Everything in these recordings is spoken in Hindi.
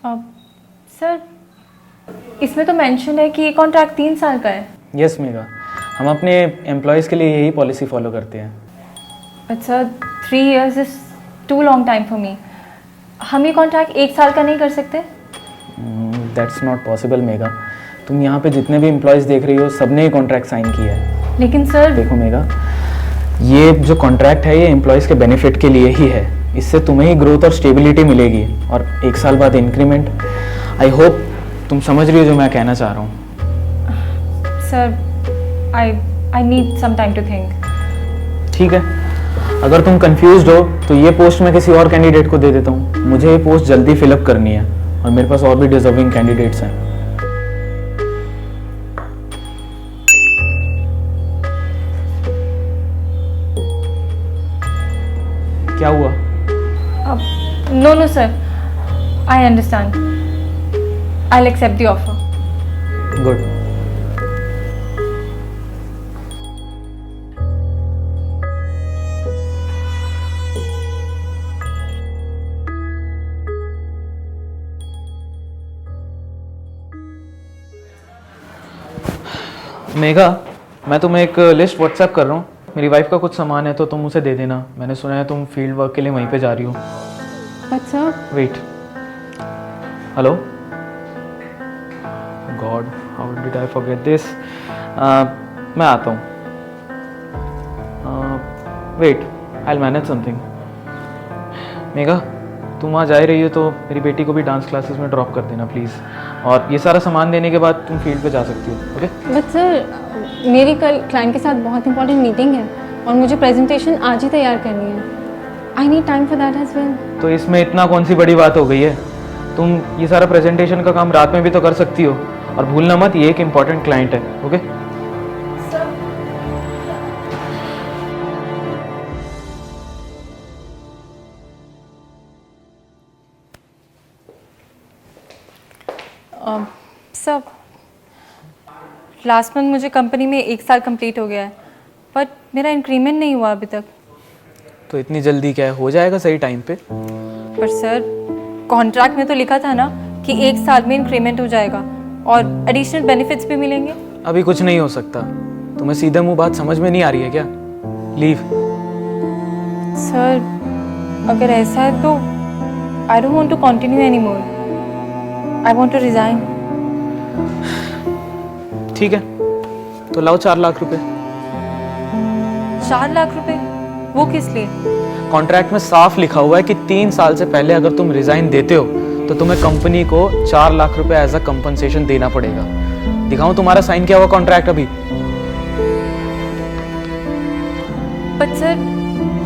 सर इसमें तो मेंशन है कि ये कॉन्ट्रैक्ट 3 साल का है। यस मेगा, हम अपने एम्प्लॉयज़ के लिए यही पॉलिसी फॉलो करते हैं। अच्छा 3 years is too long time for me. हम ये कॉन्ट्रैक्ट 1 साल का नहीं कर सकते? That's not possible Megha. तुम यहाँ पे जितने भी एम्प्लॉयज़ देख रही हो सबने ये कॉन्ट्रैक्ट साइन किया है। लेकिन सर देखो मेगा, ये जो कॉन्ट्रैक्ट है ये एम्प्लॉयज़ के बेनिफिट के लिए ही है। इससे तुम्हें ही ग्रोथ और स्टेबिलिटी मिलेगी और 1 साल बाद इंक्रीमेंट। आई होप तुम समझ रही हो जो मैं कहना चाह रहा हूँ। Sir I need some time to think. ठीक है, अगर तुम कंफ्यूज्ड हो तो ये पोस्ट मैं किसी और कैंडिडेट को दे देता हूँ। मुझे ये पोस्ट जल्दी फिलअप करनी है और मेरे पास और भी डिजर्विंग कैंडिडेट्स हैं। क्या हुआ? No sir, I understand. I will accept the offer. Good. Megha, मैं तुम्हें एक लिस्ट व्हाट्सएप कर रहा हूँ। मेरी वाइफ का कुछ सामान है तो तुम उसे दे देना। मैंने सुना है तुम फील्ड वर्क के लिए वहीं पे जा रही हो। अच्छा। Wait, hello, god how did I forget this. मैं आता हूँ। Wait, I will manage something. Megha, तुम वहाँ जा ही रही हो तो मेरी बेटी को भी डांस क्लासेस में ड्रॉप कर देना प्लीज़। और ये सारा सामान देने के बाद तुम फील्ड पे जा सकती हो। ओके? बट सर मेरी कल क्लाइंट के साथ बहुत इंपॉर्टेंट मीटिंग है और मुझे प्रेजेंटेशन आज ही तैयार करनी है। I need time for that as well. तो इसमें इतना कौन सी बड़ी बात हो गई है? तुम ये सारा प्रेजेंटेशन का काम रात में भी तो कर सकती हो। और भूलना मत, ये एक इम्पॉर्टेंट क्लाइंट है। ओके? सर लास्ट मंथ मुझे कंपनी में 1 साल कंप्लीट हो गया है, बट मेरा इंक्रीमेंट नहीं हुआ अभी तक। तो इतनी जल्दी क्या है, हो जाएगा सही टाइम पे। पर सर कॉन्ट्रैक्ट में तो लिखा था ना कि 1 साल में इंक्रीमेंट हो जाएगा और एडिशनल बेनिफिट्स भी मिलेंगे। अभी कुछ नहीं हो सकता। तुम्हें सीधे मुंह बात समझ में नहीं आ रही है क्या? लीव। सर अगर ऐसा है तो I don't want to continue any more. I want to resign. ठीक है, तो लाओ 4 लाख रुपए। 4 लाख रुपए? वो किस लिए? कॉन्ट्रैक्ट में साफ लिखा हुआ है कि 3 साल से पहले अगर तुम रिजाइन देते हो तो तुम्हें कंपनी को 4 लाख रुपए एज अ कंपनसेशन देना पड़ेगा। दिखाऊं तुम्हारा साइन किया हुआ कॉन्ट्रैक्ट अभी? बट सर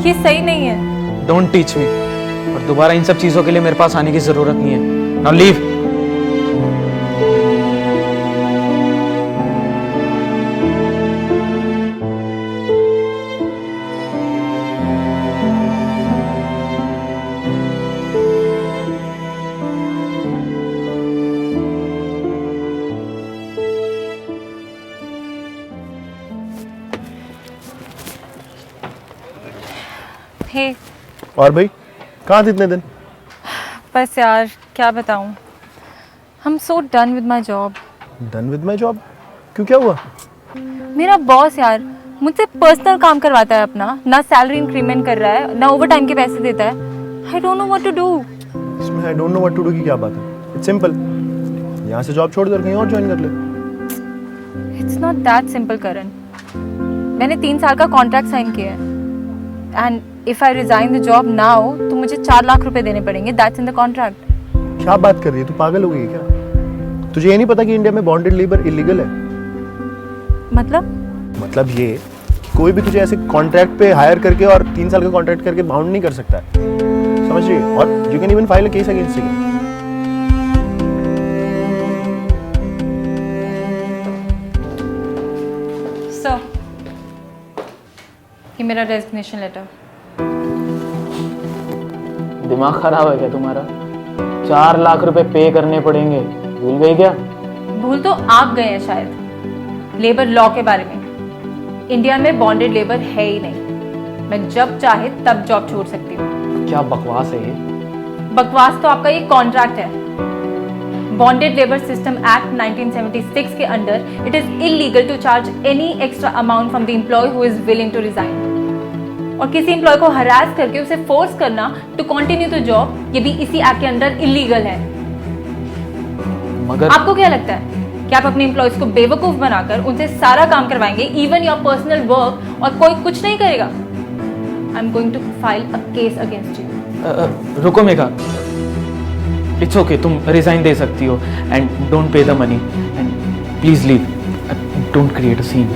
ये सही नहीं है। Don't teach me. और दोबारा इन सब चीजों के लिए मेरे पास आने की जरूरत नहीं है। Now leave. हे और भाई कहाँ थे इतने दिन? बस यार क्या बताऊं, I'm so done with my job। Done with my job? क्यों, क्या हुआ? मेरा बॉस यार मुझसे पर्सनल काम करवाता है अपना, ना सैलरी इंक्रीमेंट कर रहा है ना ओवर टाइम के पैसे देता है। I don't know what to do। इसमें I don't know what to do की क्या बात है? इट्स सिंपल, यहाँ से जॉब छोड़ कर कहीं और ज्वाइन कर ले। It's not that simple करण। मैंने 3 साल का कॉन्ट्रैक्ट साइन किया है and if I resign the job now तो मुझे 4 लाख रुपए देने पड़ेंगे। That's in the contract. क्या बात कर रही है, तू पागल हो गई है क्या? तुझे ये नहीं पता कि इंडिया में बॉन्डेड लेबर इलीगल है? मतलब ये कि कोई भी तुझे ऐसे कॉन्ट्रैक्ट पे हायर करके और 3 साल का कॉन्ट्रैक्ट करके बाउंड नहीं कर सकता है, समझ रही है? और you can even file a case against you. Sir ये मेरा रेजिग्नेशन लेटर। दिमाग खराब है क्या तुम्हारा? 4 लाख रुपए पे करने पड़ेंगे, भूल गई क्या? भूल तो आप गए हैं शायद लेबर लॉ के बारे में। इंडिया में बॉन्डेड लेबर है ही नहीं। मैं जब चाहे तब जॉब छोड़ सकती हूँ। क्या बकवास है ये? बकवास तो आपका ये कॉन्ट्रैक्ट है। बॉन्डेड लेबर सिस्टम एक्ट 1976 के under it is illegal to charge any extra amount from the employee who is willing to resign. और किसी एम्प्लॉय को हरास करके उसे फोर्स करना टू कंटिन्यू द जॉब, ये भी इसी एक्ट के अंडर इलीगल है। मगर आपको क्या लगता है कि आप अपने एम्प्लॉयज को बेवकूफ बनाकर उनसे सारा काम करवाएंगे, इवन योर पर्सनल वर्क, और कोई कुछ नहीं करेगा? I am going to file a case against you. रुको मेघा, इट्स ओके, तुम रिजाइन दे सकती हो and don't pay the money and please leave, don't create a scene.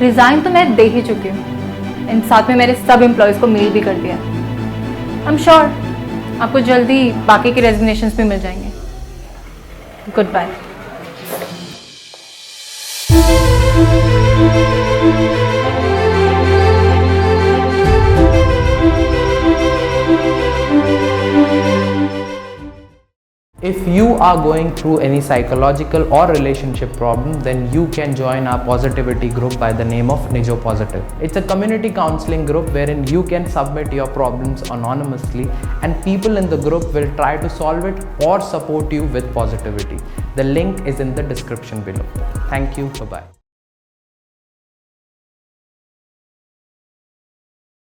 Resign तो मैं दे ही चुकी हूँ, इन साथ में मेरे सब एम्प्लॉयज को मेल भी कर दिया। आई एम श्योर आपको जल्दी बाकी के रेजिग्नेशंस भी मिल जाएंगे। Goodbye. If you are going through any psychological or relationship problem, then you can join our positivity group by the name of Nijo Positive. It's a community counseling group wherein you can submit your problems anonymously and people in the group will try to solve it or support you with positivity. The link is in the description below. Thank you. Bye-bye.